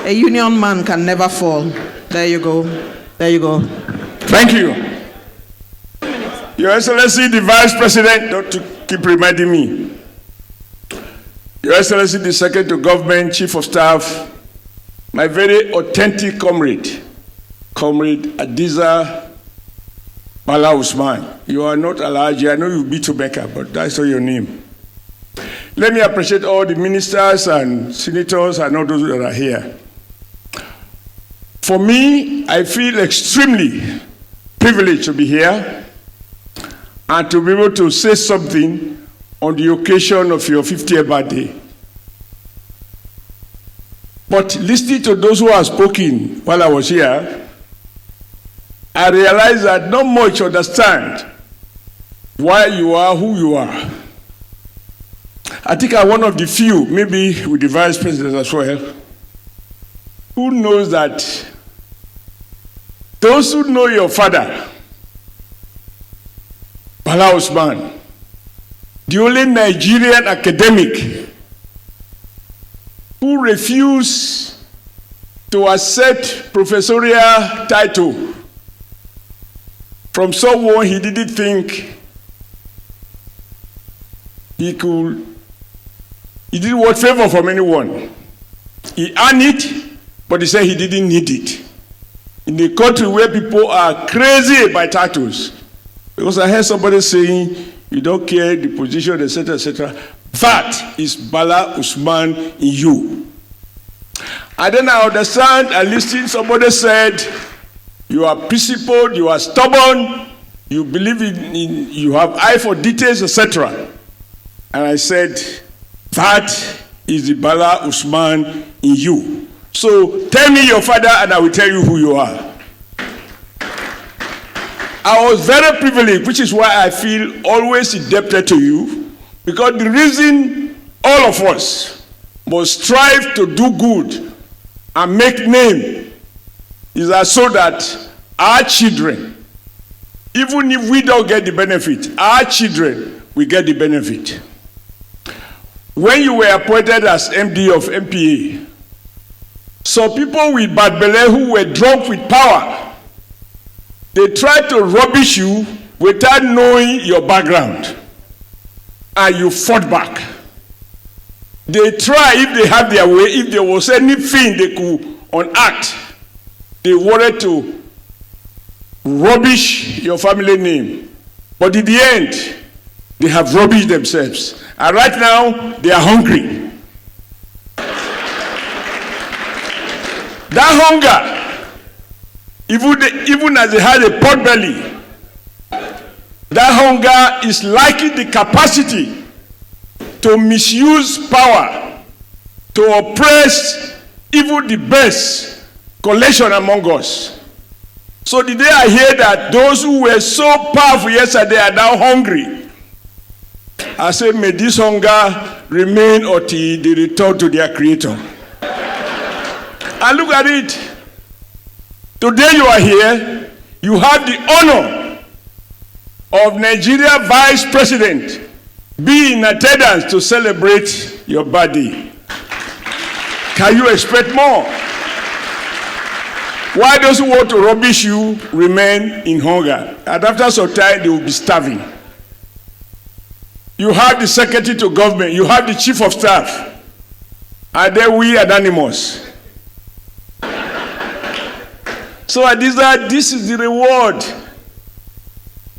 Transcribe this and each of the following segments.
A union man can never fall. There you go. There you go. Thank you. Your Excellency, the Vice President, not to keep reminding me. Your Excellency, the Secretary to Government, Chief of Staff, my very authentic comrade, Hadiza Bala Usman. You are not Alhaji. I know you'll be to Becca, but that's not your name. Let me appreciate all the ministers and senators and all those that are here. For me, I feel extremely privileged to be here and to be able to say something on the occasion of your 50th birthday. But listening to those who have spoken while I was here, I realized that not much understand why you are who you are. I think I'm one of the few, maybe with the Vice President as well, who knows that those who know your father, Bala Usman, the only Nigerian academic who refused to accept professorial title from someone he didn't think he could. He didn't want favor from anyone. He earned it, but he said he didn't need it. In a country where people are crazy by titles, because I heard somebody saying, you don't care the position, etc., etc. That is Bala Usman in you. And then I understand, I listened, somebody said, you are principled, you are stubborn, you believe in you have eye for details, etc. And I said, that is the Bala Usman in you. So tell me your father and I will tell you who you are. I was very privileged, which is why I feel always indebted to you, because the reason all of us must strive to do good and make name is that so that our children, even if we don't get the benefit, our children will get the benefit. When you were appointed as MD of NPA, some people with bad belly who were drunk with power, they tried to rubbish you without knowing your background, and you fought back. They try, if they have their way, if there was anything they could enact, they wanted to rubbish your family name. But in the end, they have rubbished themselves. And right now, they are hungry. That hunger, even as they had a pot belly, that hunger is lacking the capacity to misuse power, to oppress even the best collection among us. So the day I hear that those who were so powerful yesterday are now hungry, I say, may this hunger remain until they return to their creator. And look at it. Today you are here, you have the honor of Nigeria Vice President being in attendance to celebrate your birthday. Can you expect more? Why those who want to rubbish you remain in hunger? And after some time, they will be starving. You have the Secretary to Government, you have the Chief of Staff. Are they we anonymous? So Hadiza, this is the reward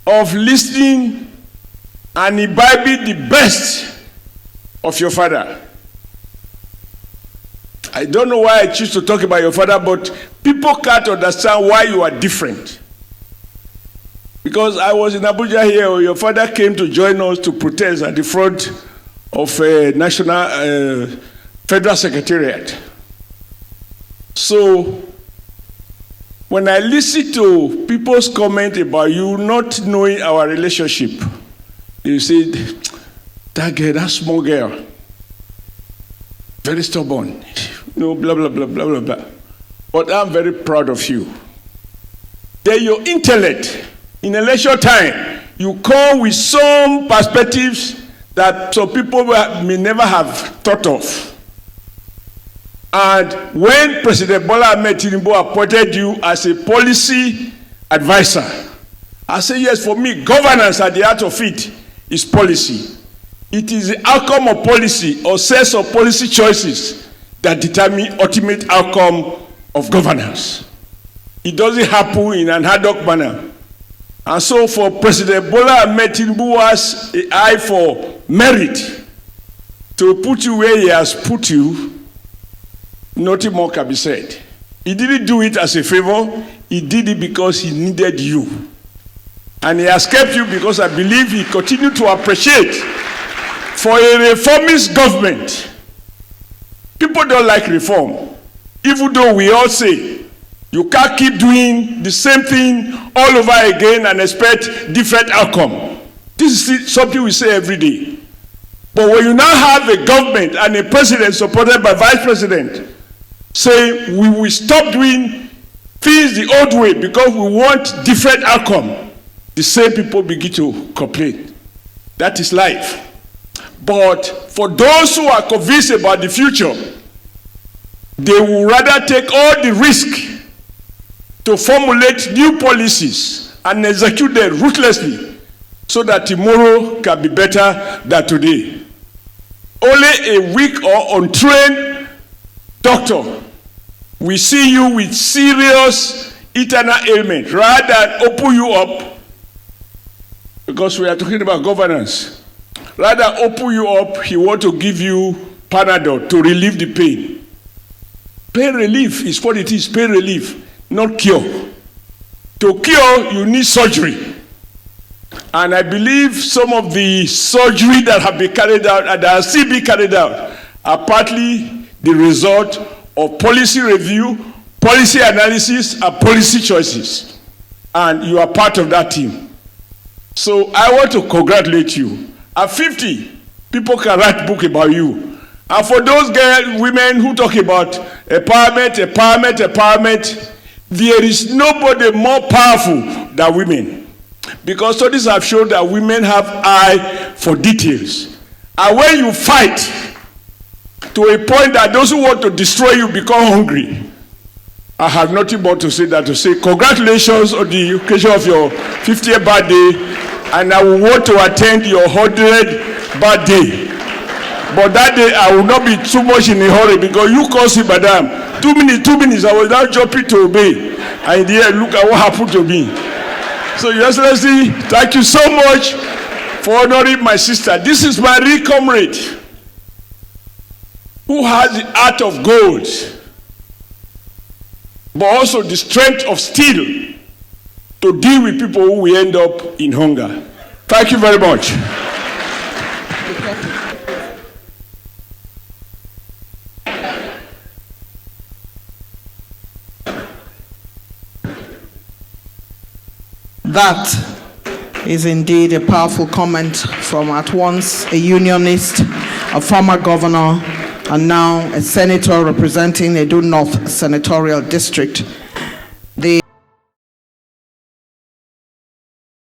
of listening and imbibing the best of your father. I don't know why I choose to talk about your father, but people can't understand why you are different. Because I was in Abuja here, your father came to join us to protest at the front of National Federal Secretariat. So when I listen to people's comment about you not knowing our relationship, you say, that girl, that small girl, very stubborn, blah, blah, blah, blah, blah, blah. But I'm very proud of you. Then your intellect, in election time, you come with some perspectives that some people may never have thought of. And when President Bola Ahmed appointed you as a policy advisor, I say, yes, for me, governance at the heart of it is policy. It is the outcome of policy or sets of policy choices that determine ultimate outcome of governance. It doesn't happen in an ad hoc manner. And so for President Bola Ahmed Tinubu has an eye for merit to put you where he has put you, nothing more can be said. He didn't do it as a favor, he did it because he needed you. And he has kept you because I believe he continued to appreciate. For a reformist government, people don't like reform, even though we all say you can't keep doing the same thing all over again and expect different outcome. This is something we say every day. But when you now have a government and a president supported by vice president saying we will stop doing things the old way because we want different outcome, the same people begin to complain. That is life. But for those who are convinced about the future, they will rather take all the risk to formulate new policies and execute them ruthlessly so that tomorrow can be better than today. Only a weak or untrained doctor will see you with serious internal ailment rather than open you up, because we are talking about governance. Rather open you up, he wants to give you Panadol to relieve the pain. Pain relief is what it is, pain relief, not cure. To cure, you need surgery. And I believe some of the surgery that have been carried out and that are still being carried out are partly the result of policy review, policy analysis, and policy choices. And you are part of that team. So I want to congratulate you. At 50, people can write book about you. And for those girls, women who talk about empowerment, there is nobody more powerful than women. Because studies have shown that women have eye for details. And when you fight to a point that those who want to destroy you become hungry, I have nothing more to say than to say congratulations on the occasion of your 50th birthday. And I will want to attend your 100th birthday. But that day, I will not be too much in a hurry because you caused it, madam. 2 minutes, I was now jumping to obey. And there, look at what happened to me. So, Your Excellency, thank you so much for honoring my sister. This is my real comrade who has the heart of gold, but also the strength of steel to deal with people who will end up in hunger. Thank you very much. That is indeed a powerful comment from at once a unionist, a former governor, and now a senator representing Edo North Senatorial District. The